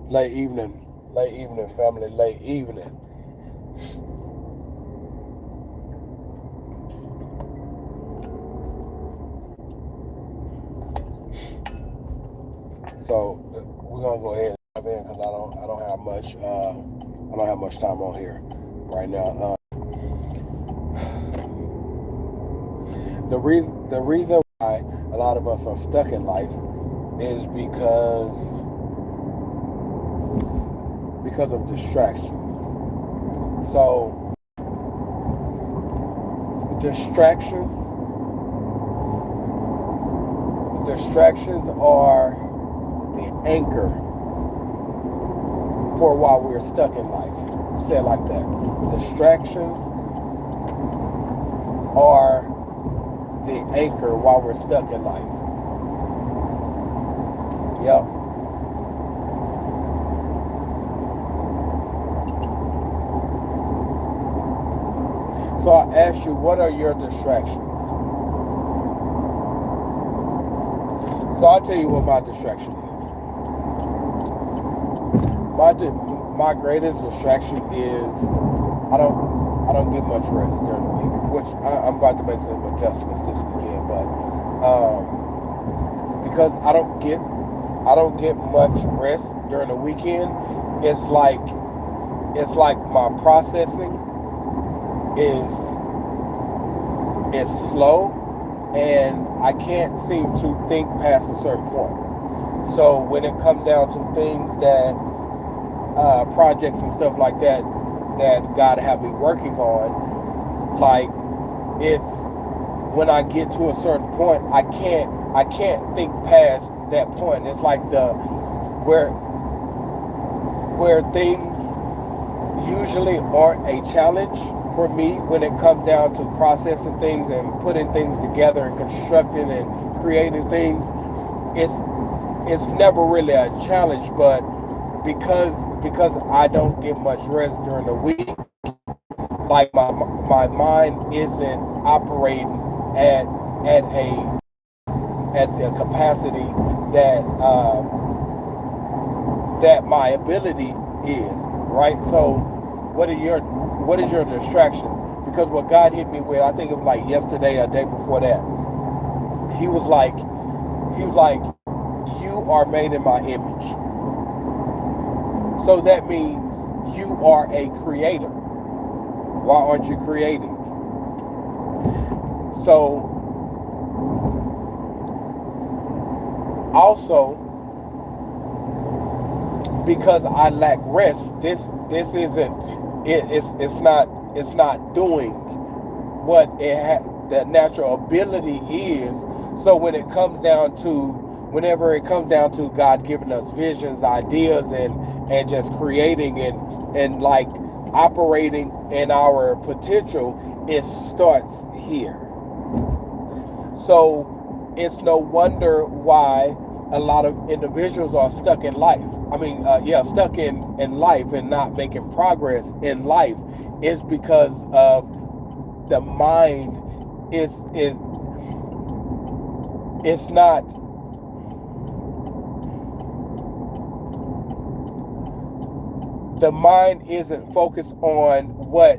late evening, family, late evening. So we're gonna go ahead and dive in because I don't have much time on here right now. The reason why a lot of us are stuck in life is because of distractions. So distractions distractions are the anchor for why we're stuck in life. Say it like that. Distractions are the anchor while we're stuck in life. Yep. So I ask you, what are your distractions? So I'll tell you what my distraction is. My greatest distraction is I don't get much rest during the week, which I'm about to make some adjustments this weekend. But because I don't get much rest during the weekend, it's like it's like my processing is is slow, and I can't seem to think past a certain point. So when it comes down to things that projects and stuff like that that God have me working on, like it's when I get to a certain point, I can't think past that point. It's like the where things usually aren't a challenge for me when it comes down to processing things and putting things together and constructing and creating things. It's it's never really a challenge, but because I don't get much rest during the week, like my mind isn't operating at at a at the capacity that that my ability is, right? So what is your distraction? Because what God hit me with, I think it was like yesterday or day before that, he was like he was like you are made in my image. So that means you are a creator. Why aren't you creating? So also, because I lack rest, this isn't it's not doing what the natural ability is. So whenever it comes down to God giving us visions, ideas, and just creating and like operating in our potential, it starts here. So it's no wonder why a lot of individuals are stuck in life. I mean, stuck in life and not making progress in life is because of the mind is it's not the mind isn't focused on what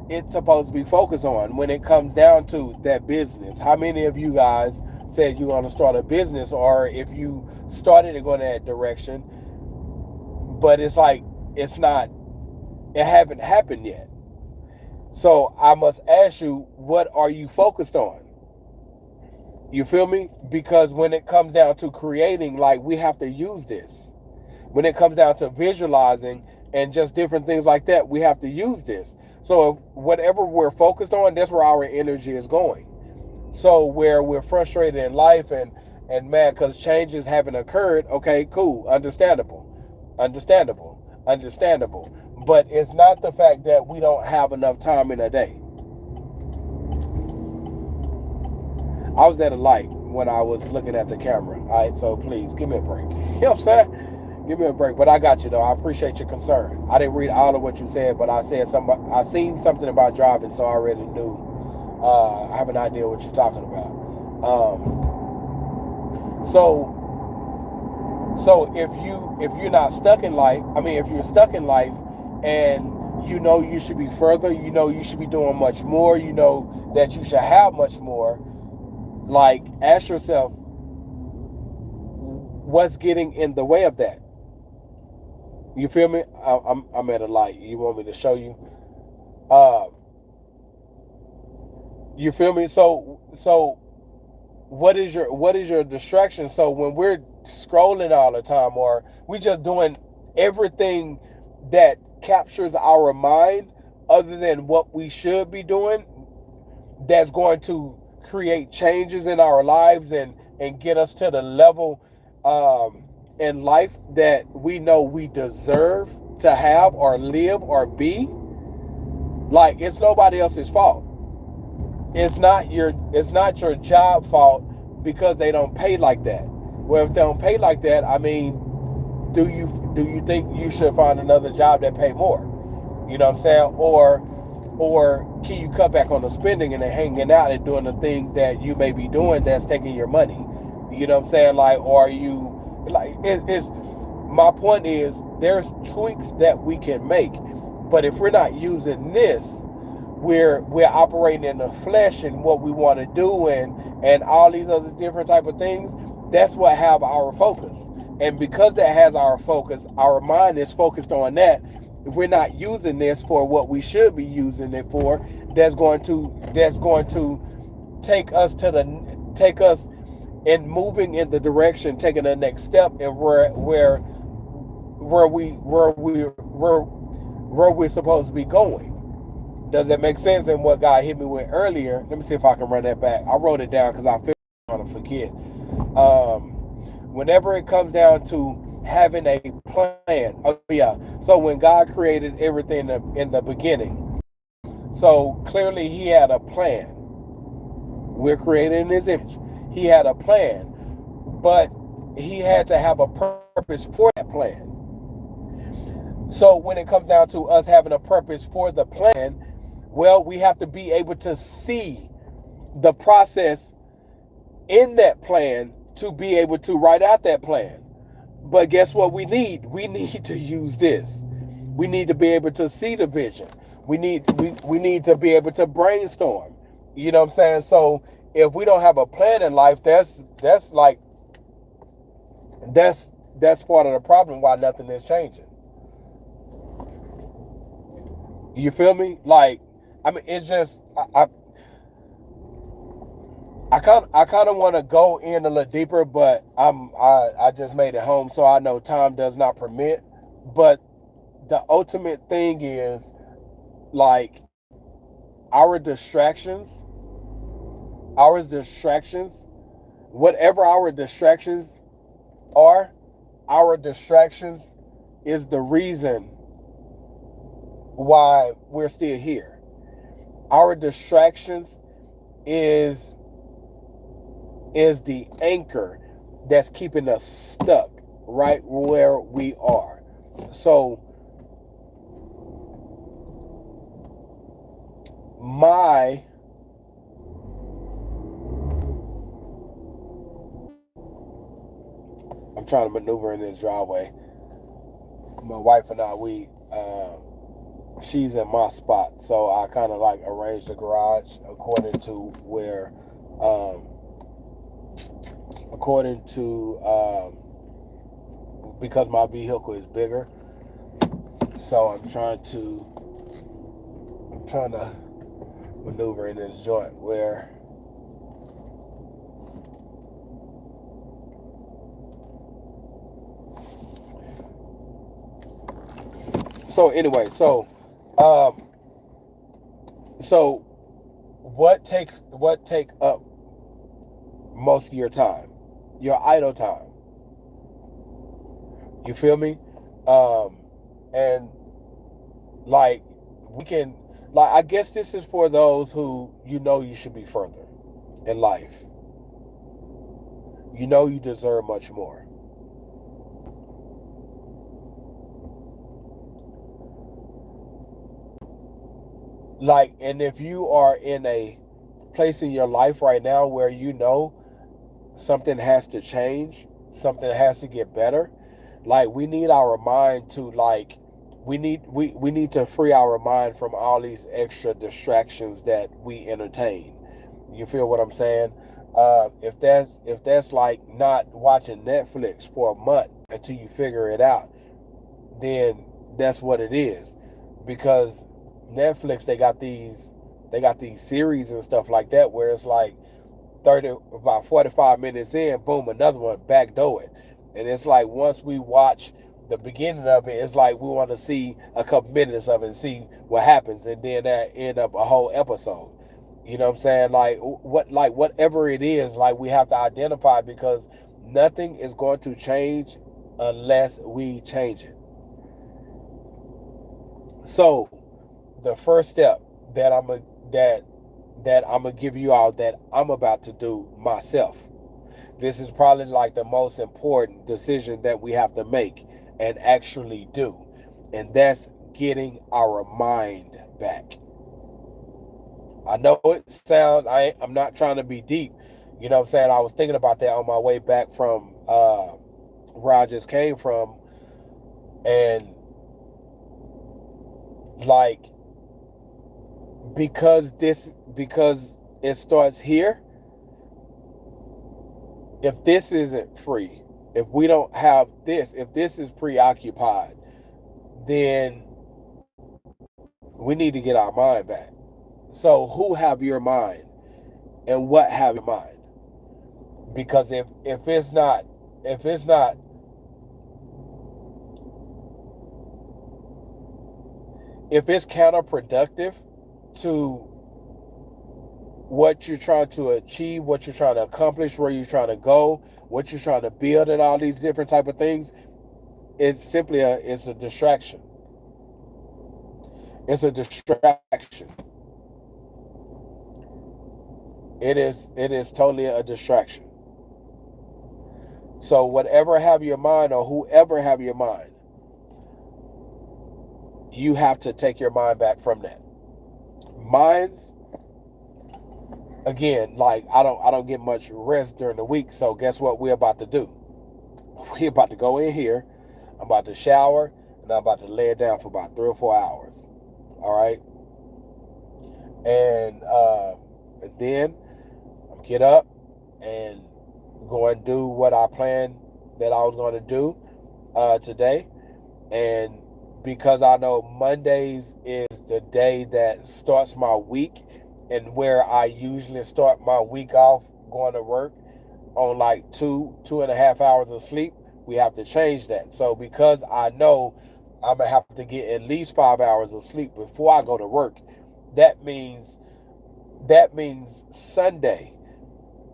it's supposed to be focused on when it comes down to that business. How many of you guys said you want to start a business, or if you started to go in that direction, but it's like it's not it haven't happened yet? So I must ask you, what are you focused on? You feel me? Because when it comes down to creating, like, we have to use this. When it comes down to visualizing and just different things like that, we have to use this. So whatever we're focused on, that's where our energy is going. So where we're frustrated in life and mad because changes haven't occurred, okay, cool, understandable. But it's not the fact that we don't have enough time in a day. I was at a light when I was looking at the camera. All right, so please give me a break. You know what I'm saying? Give me a break. But I got you though. I appreciate your concern. I didn't read all of what you said, but I seen something about driving, so I already knew. I have an idea what you're talking about. So So if you're not stuck in life, I mean, if you're stuck in life and you know you should be further, you know you should be doing much more, you know that you should have much more, like ask yourself, what's getting in the way of that? You feel me? I'm at a light. You want me to show you? Uh, you feel me? So what is your distraction? So when we're scrolling all the time, or we just doing everything that captures our mind other than what we should be doing, that's going to create changes in our lives and get us to the level in life that we know we deserve to have or live or be. Like, it's nobody else's fault. It's not your job fault because they don't pay like that. Well, if they don't pay like that, I mean, do you think you should find another job that pay more? You know what I'm saying? Or can you cut back on the spending and then hanging out and doing the things that you may be doing that's taking your money? You know what I'm saying? Like, or are you like it's my point is there's tweaks that we can make, but if we're not using this, we're operating in the flesh and what we want to do and all these other different type of things. That's what have our focus, and because that has our focus, our mind is focused on that. If we're not using this for what we should be using it for, that's going to take us in moving in the direction, taking the next step, and where we're supposed to be going. Does that make sense? And what God hit me with earlier, let me see if I can run that back. I wrote it down because I feel I'm gonna forget. Whenever it comes down to having a plan, oh yeah. So when God created everything in the beginning, so clearly He had a plan. We're created in His image. He had a plan, but He had to have a purpose for that plan. So when it comes down to us having a purpose for the plan, well, we have to be able to see the process in that plan to be able to write out that plan. But guess what we need? We need to use this. We need to be able to see the vision. We need to be able to brainstorm. You know what I'm saying? So if we don't have a plan in life, that's like that's part of the problem why nothing is changing. You feel me? Like, I mean, it's just I kind of want to go in a little deeper, but I just made it home, so I know time does not permit. But the ultimate thing is like our distractions, our distractions, whatever our distractions are, our distractions is the reason why we're still here. Our distractions is is the anchor that's keeping us stuck right where we are. So my I'm trying to maneuver in this driveway. My wife and I, we she's in my spot, so I kind of like arrange the garage um, according to because my vehicle is bigger. So I'm trying to maneuver in this joint where so anyway, um so what take up most of your time? Your idle time. You feel me? And like we can like I guess this is for those who you know you should be further in life. You know you deserve much more. Like, and if you are in a place in your life right now where you know something has to change, something has to get better. Like we need our mind to like we need to free our mind from all these extra distractions that we entertain. You feel what I'm saying? If that's like not watching Netflix for a month until you figure it out, then that's what it is. Because Netflix, they got these series and stuff like that where it's like 30 about 45 minutes in, boom, another one, backdoor it. And it's like once we watch the beginning of it, it's like we want to see a couple minutes of it and see what happens, and then that end up a whole episode. You know what I'm saying? Like whatever it is, like we have to identify, because nothing is going to change unless we change it. So the first step that that I'm gonna give you all, that I'm about to do myself. This is probably like the most important decision that we have to make and actually do, and that's getting our mind back. I know it sounds, I'm not trying to be deep. You know what I'm saying? I was thinking about that on my way back from where I just came from, and like because it starts here. If this isn't free, if we don't have this, if this is preoccupied, then we need to get our mind back. So who have your mind and what have your mind? Because if it's not if it's counterproductive to what you're trying to achieve, what you're trying to accomplish, where you're trying to go, what you're trying to build, and all these different type of things, it's a distraction. It's a distraction. It is totally a distraction. So whatever have your mind, or whoever have your mind, you have to take your mind back from that. Minds, again, like I don't get much rest during the week, so guess what we're about to do? We're about to go in here, I'm about to shower, and I'm about to lay it down for about 3 or 4 hours. All right. And then get up and go and do what I planned that I was going to do today. And because I know Mondays is the day that starts my week, and where I usually start my week off going to work on like 2.5 hours of sleep, we have to change that. So because I know I'm gonna have to get at least 5 hours of sleep before I go to work, that means Sunday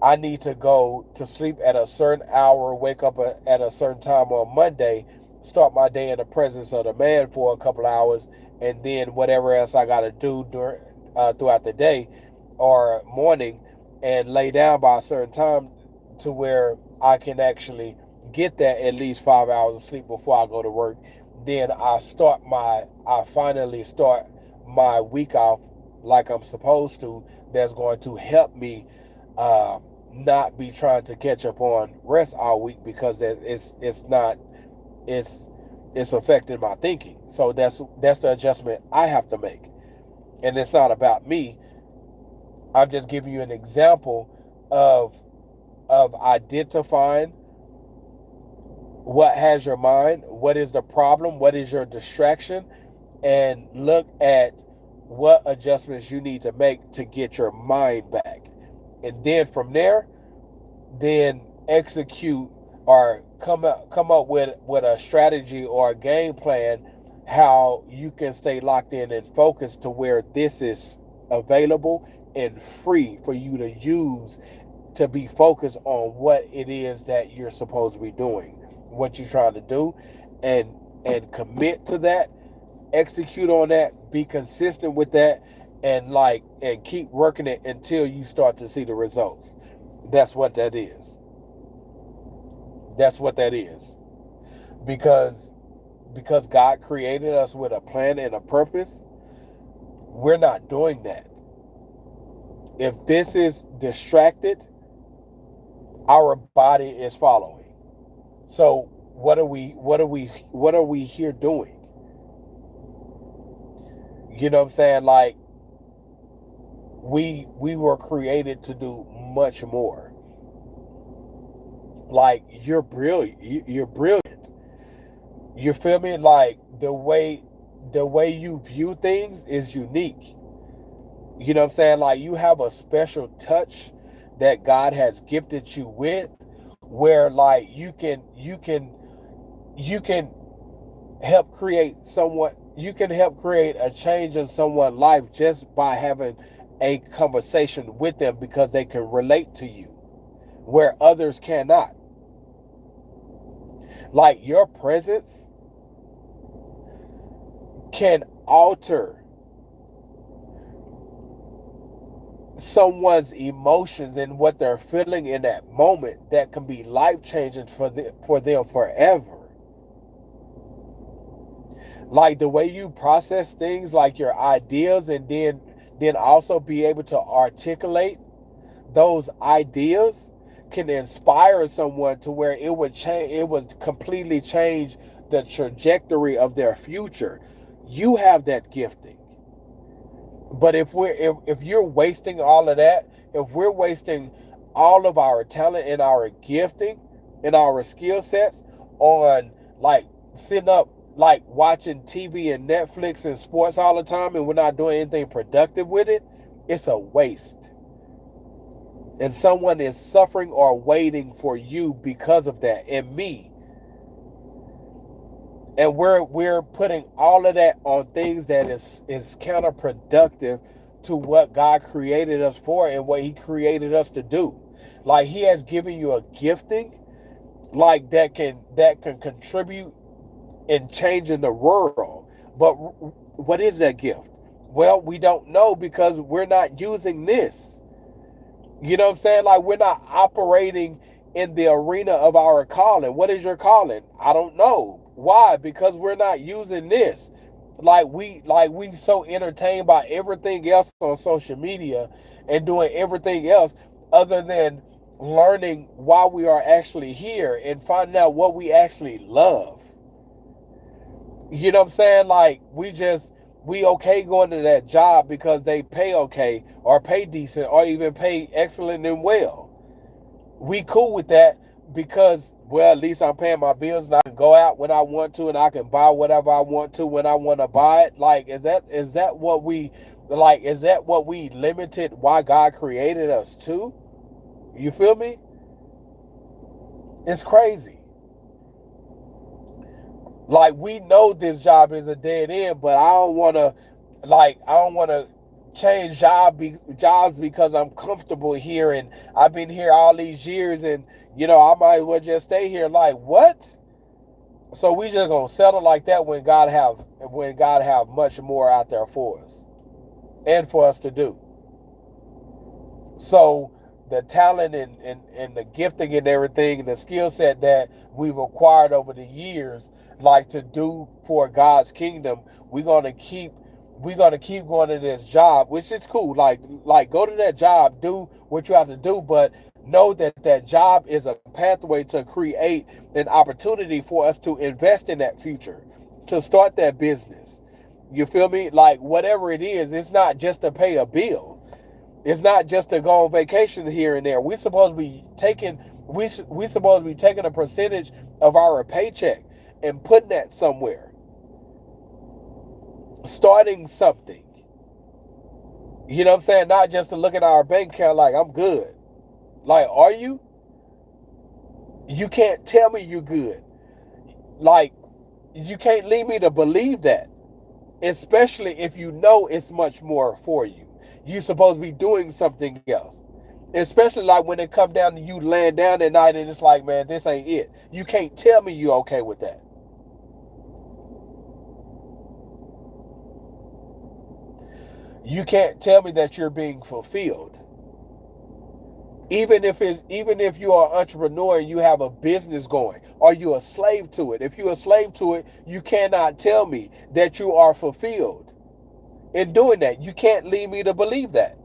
I need to go to sleep at a certain hour, wake up at a certain time on Monday, start my day in the presence of the man for a couple hours, and then whatever else I got to do throughout the day or morning, and lay down by a certain time to where I can actually get that at least 5 hours of sleep before I go to work. Then I finally start my week off like I'm supposed to. That's going to help me not be trying to catch up on rest all week, because it's not it's affecting my thinking. So that's the adjustment I have to make, and it's not about me. I'm just giving you an example of identifying what has your mind, what is the problem, what is your distraction, and look at what adjustments you need to make to get your mind back. And then from there, then execute, or come up with a strategy or a game plan, how you can stay locked in and focused to where this is available and free for you to use, to be focused on what it is that you're supposed to be doing, what you're trying to do, and commit to that, execute on that, be consistent with that, and keep working it until you start to see the results. That's what that is. That's what that is. Because God created us with a plan and a purpose, we're not doing that. If this is distracted, our body is following. So what are we here doing? You know what I'm saying? Like we were created to do much more. Like you're brilliant. You're brilliant. You feel me? Like the way you view things is unique. You know what I'm saying? Like you have a special touch that God has gifted you with, where like you can help create someone. You can help create a change in someone's life just by having a conversation with them, because they can relate to you where others cannot. Like your presence can alter someone's emotions and what they're feeling in that moment, that can be life changing for them forever. Like the way you process things, like your ideas, and then also be able to articulate those ideas, can inspire someone to where it would completely change the trajectory of their future. You have that gifting. But if you're wasting all of that, if we're wasting all of our talent and our gifting and our skill sets on like sitting up, like watching TV and Netflix and sports all the time, and we're not doing anything productive with it, it's a waste. And someone is suffering or waiting for you because of that, and me. And we're putting all of that on things that is counterproductive to what God created us for and what He created us to do. Like He has given you a gifting, like that can contribute in changing the world. But what is that gift? Well, we don't know, because we're not using this. You know what I'm saying? Like we're not operating in the arena of our calling. What is your calling? I don't know. Why? Because we're not using this. Like we so entertained by everything else on social media and doing everything else other than learning why we are actually here and finding out what we actually love. You know what I'm saying? Like we okay going to that job because they pay okay or pay decent or even pay excellent and well. We cool with that because, well, at least I'm paying my bills and I can go out when I want to and I can buy whatever I want to when I want to buy it. Like is that what we like is that what we limited why God created us to? You feel me? It's crazy. Like we know this job is a dead end, but I don't want to change jobs because I'm comfortable here and I've been here all these years, and I might as well just stay here. Like what? So we just gonna settle like that when God have much more out there for us and for us to do. So the talent and the gifting and everything and the skill set that we've acquired over the years, like to do for God's kingdom, we're gonna keep going to this job, which is cool. Like go to that job, do what you have to do, but know that that job is a pathway to create an opportunity for us to invest in that future, to start that business. You feel me? Like whatever it is, it's not just to pay a bill. It's not just to go on vacation here and there. We supposed to be taking a percentage of our paycheck and putting that somewhere, starting something. You know what I'm saying? Not just to look at our bank account like I'm good. Like, are you? You can't tell me you good. Like, you can't lead me to believe that, especially if you know it's much more for you. You supposed to be doing something else. Especially like when it come down to you laying down at night and it's like, man, this ain't it. You can't tell me you okay with that. You can't tell me that you're being fulfilled. Even if you are an entrepreneur and you have a business going, are you a slave to it? If you're a slave to it, you cannot tell me that you are fulfilled in doing that. You can't lead me to believe that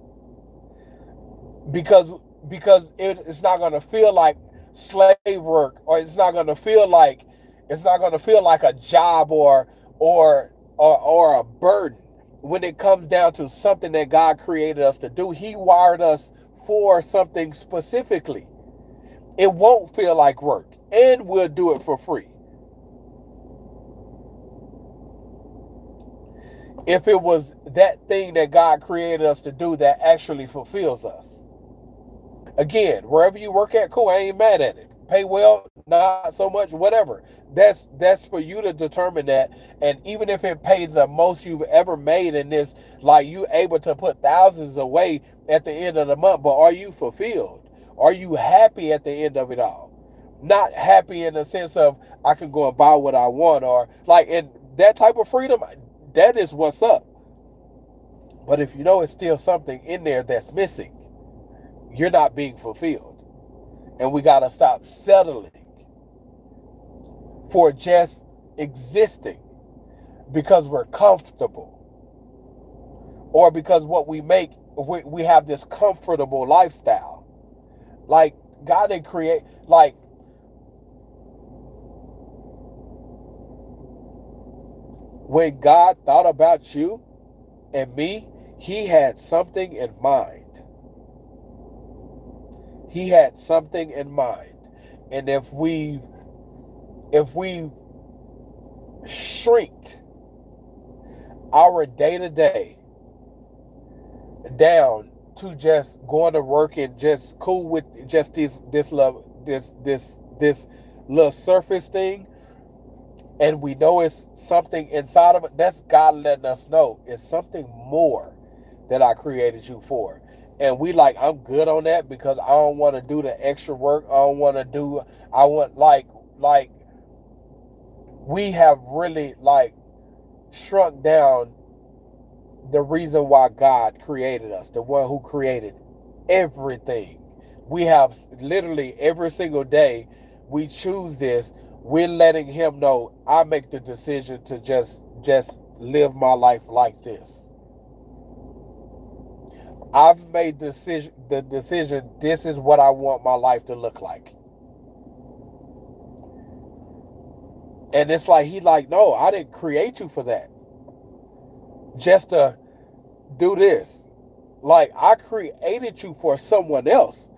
because it's not going to feel like slave work, or it's not going to feel like a job or a burden. When it comes down to something that God created us to do, He wired us for something specifically. It won't feel like work, and we'll do it for free. If it was that thing that God created us to do that actually fulfills us. Again, wherever you work at, cool, I ain't mad at it. Pay well, not so much, whatever. That's for you to determine that. And even if it pays the most you've ever made in this, like you able to put thousands away at the end of the month, but are you fulfilled? Are you happy at the end of it all? Not happy in the sense of I can go and buy what I want, or like in that type of freedom, that is what's up. But if you know it's still something in there that's missing, you're not being fulfilled. And we got to stop settling for just existing because we're comfortable, or because what we make, we have this comfortable lifestyle. Like, God didn't create, like, when God thought about you and me, He had something in mind. He had something in mind. And if we shrinked our day to day down to just going to work and just cool with just this little surface thing, and we know it's something inside of it, that's God letting us know it's something more that I created you for. And we like, I'm good on that because I don't want to do the extra work. I want like we have really like shrunk down the reason why God created us, the one who created everything. We have literally every single day we choose this. We're letting Him know I make the decision to just live my life like this. I've made the decision, this is what I want my life to look like. And it's like, He like, no, I didn't create you for that. Just to do this. Like, I created you for someone else,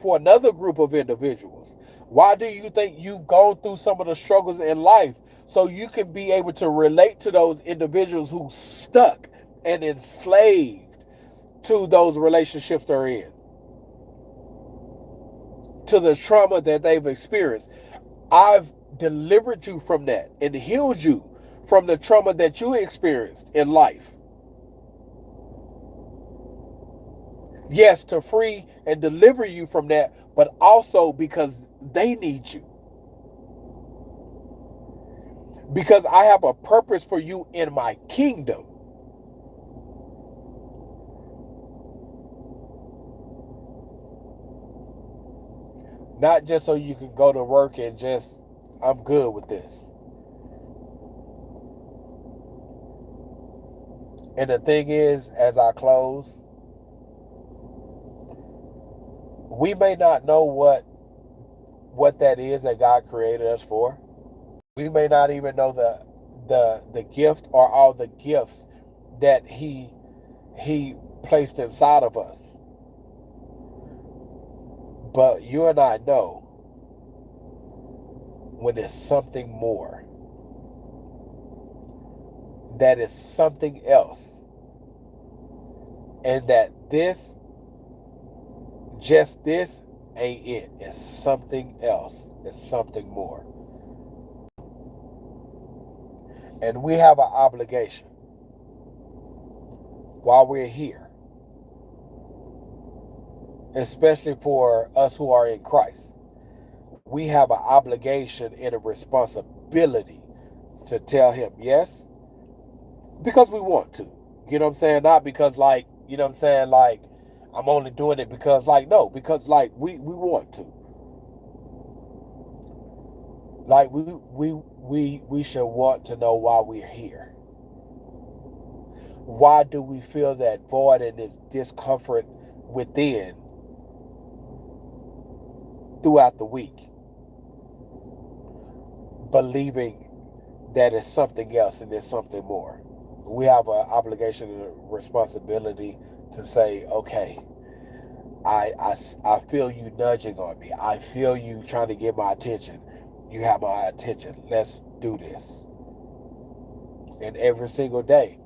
for another group of individuals. Why do you think you've gone through some of the struggles in life? So you can be able to relate to those individuals who stuck and enslaved to those relationships they're in, to the trauma that they've experienced. I've delivered you from that and healed you from the trauma that you experienced in life. Yes, to free and deliver you from that, but also because they need you. Because I have a purpose for you in my kingdom. Not just so you can go to work and just, I'm good with this. And the thing is, as I close, we may not know what that is that God created us for. We may not even know the gift or all the gifts that He placed inside of us. But you and I know when there's something more, that is something else, and that just this ain't it. It's something else. It's something more. And we have an obligation while we're here, especially for us who are in Christ. We have an obligation and a responsibility to tell Him yes, because we want to. You know what I'm saying? Not because, like, you know what I'm saying, like, I'm only doing it because, like, no, because, like, we want to. Like, we should want to know why we're here. Why do we feel that void and this discomfort within? throughout the week, believing that it's something else and it's something more. We have an obligation and a responsibility to say, okay, I feel you nudging on me. I feel you trying to get my attention. You have my attention. Let's do this. And every single day,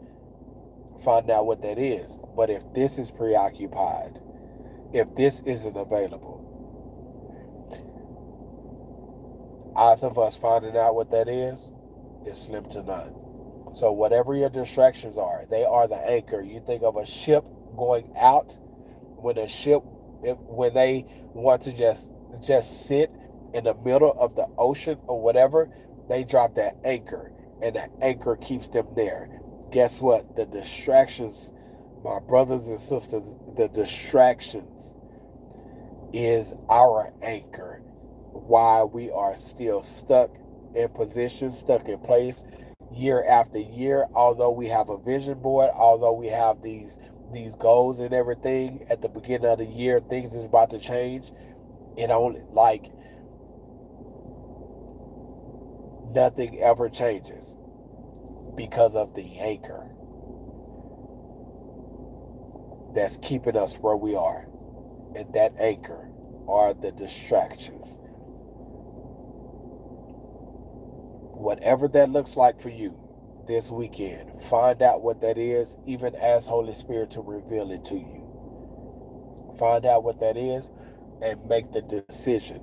find out what that is. But if this is preoccupied, if this isn't available, odds of us finding out what that is slim to none. So whatever your distractions are, they are the anchor. You think of a ship going out. When a ship, when they want to just sit in the middle of the ocean or whatever, they drop that anchor, and that anchor keeps them there. Guess what? The distractions, my brothers and sisters, the distractions is our anchor. Why we are still stuck in position, stuck in place year after year, although we have a vision board, although we have these goals and everything at the beginning of the year, things is about to change. It only, like, nothing ever changes because of the anchor that's keeping us where we are. And that anchor are the distractions. Whatever that looks like for you this weekend, find out what that is, even ask Holy Spirit to reveal it to you. Find out what that is and make the decision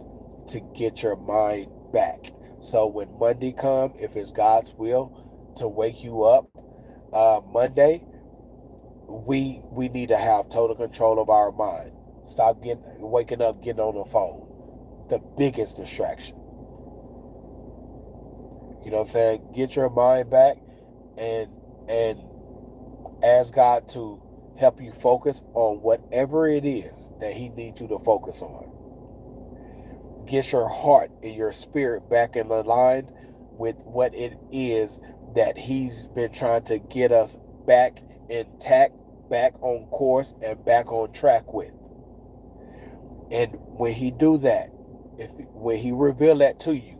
to get your mind back. So when Monday comes, if it's God's will to wake you up Monday, we need to have total control of our mind. Stop waking up, getting on the phone. The biggest distraction. You know what I'm saying? Get your mind back and ask God to help you focus on whatever it is that He needs you to focus on. Get your heart and your spirit back in line with what it is that He's been trying to get us back intact, back on course, and back on track with. And when He do that, when He reveal that to you,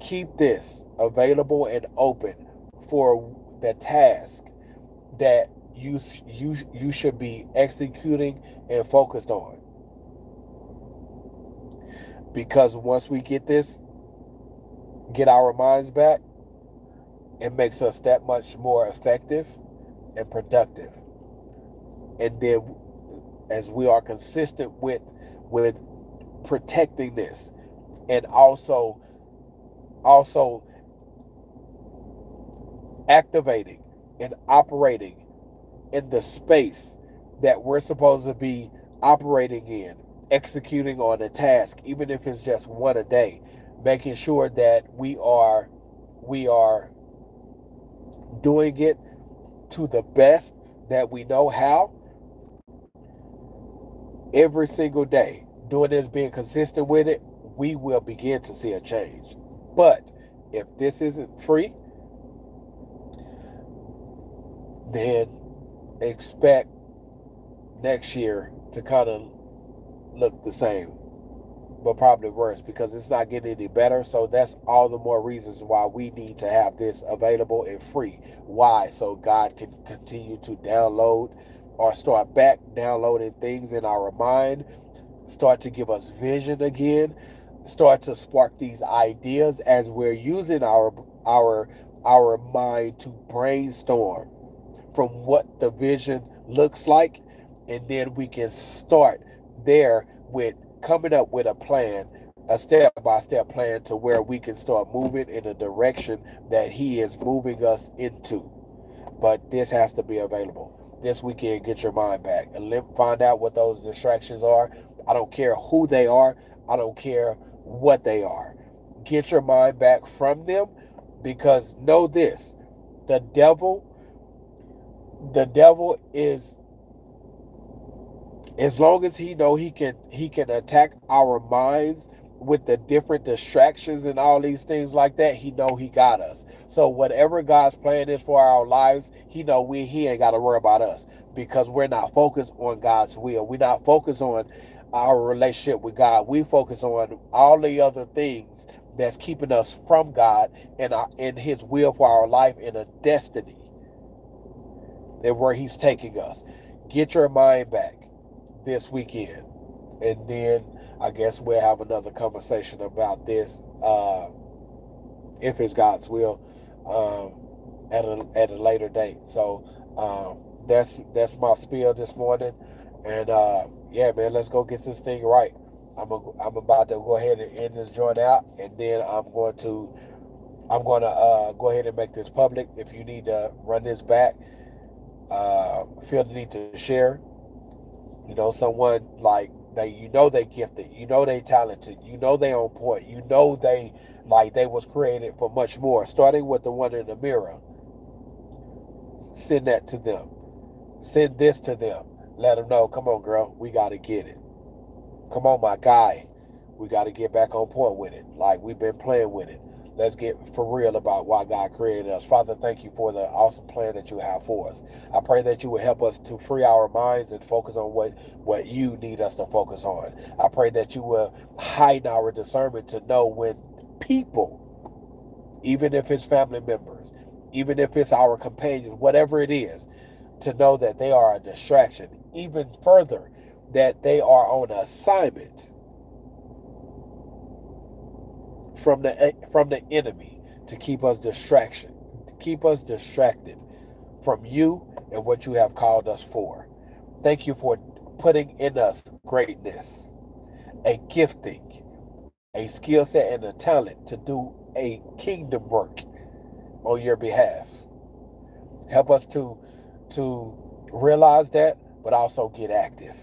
keep this available and open for the task that you should be executing and focused on. Because once we get our minds back, it makes us that much more effective and productive. And then as we are consistent with protecting this, and also activating and operating in the space that we're supposed to be operating in, executing on a task, even if it's just one a day, making sure that we are doing it to the best that we know how every single day, doing this, being consistent with it, we will begin to see a change. But if this isn't free, then expect next year to kind of look the same, but probably worse, because it's not getting any better. So that's all the more reasons why we need to have this available and free. Why? So God can continue to download or start back downloading things in our mind, start to give us vision again, start to spark these ideas as we're using our mind to brainstorm from what the vision looks like, and then we can start there with coming up with a plan, a step-by-step plan to where we can start moving in the direction that He is moving us into. But this has to be available. This weekend, get your mind back and find out what those distractions are. I don't care who they are. I don't care what they are. Get your mind back from them, because know this, the devil is, as long as he know he can attack our minds with the different distractions and all these things like that, he know he got us. So whatever God's plan is for our lives, he know he ain't got to worry about us, because we're not focused on God's will. We're not focused on our relationship with God. We focus on all the other things that's keeping us from God and in His will for our life and a destiny and where He's taking us. Get your mind back this weekend, and then I guess we'll have another conversation about this, if it's God's will, at a later date. So that's my spiel this morning, and yeah, man, let's go get this thing right. I'm about to go ahead and end this joint out, and then I'm going to go ahead and make this public. If you need to run this back, feel the need to share. Someone like they gifted, they talented, they on point, they was created for much more. Starting with the one in the mirror, send that to them. Send this to them. Let them know, come on, girl, we got to get it. Come on, my guy, we got to get back on point with it. Like we've been playing with it. Let's get for real about why God created us. Father, thank you for the awesome plan that you have for us. I pray that you would help us to free our minds and focus on what you need us to focus on. I pray that you will heighten our discernment to know when people, even if it's family members, even if it's our companions, whatever it is, to know that they are a distraction. Even further, that they are on assignment from the enemy to keep us distracted from you and what you have called us for. Thank you for putting in us greatness, a gifting, a skill set, and a talent to do a kingdom work on your behalf. Help us to realize that, but also get active.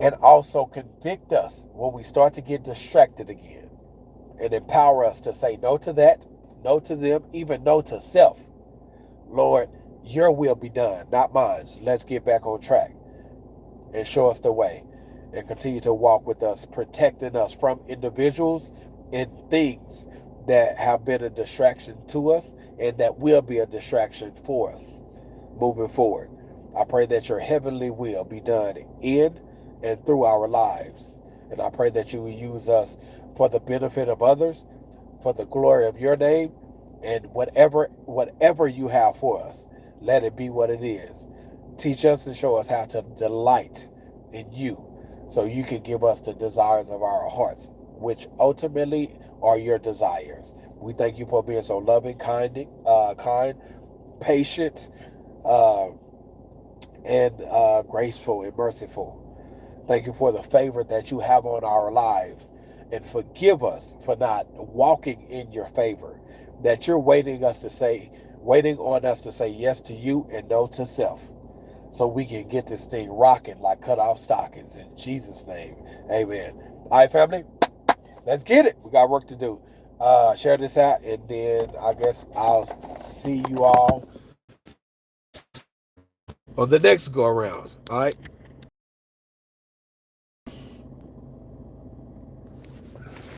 And also convict us when we start to get distracted again, and empower us to say no to that, no to them, even no to self. Lord, your will be done, not mine. Let's get back on track and show us the way, and continue to walk with us, protecting us from individuals and things that have been a distraction to us and that will be a distraction for us moving forward. I pray that your heavenly will be done in and through our lives. And I pray that you will use us for the benefit of others, for the glory of your name, and whatever you have for us, let it be what it is. Teach us and show us how to delight in you, so you can give us the desires of our hearts, which ultimately are your desires. We thank you for being so loving, kind, patient, and graceful and merciful. Thank you for the favor that you have on our lives, and forgive us for not walking in your favor. That you're waiting on us to say yes to you and no to self, so we can get this thing rocking like cut off stockings. In Jesus' name, amen. All right, family, let's get it. We got work to do. Share this out, and then I guess I'll see you all on the next go around. All right.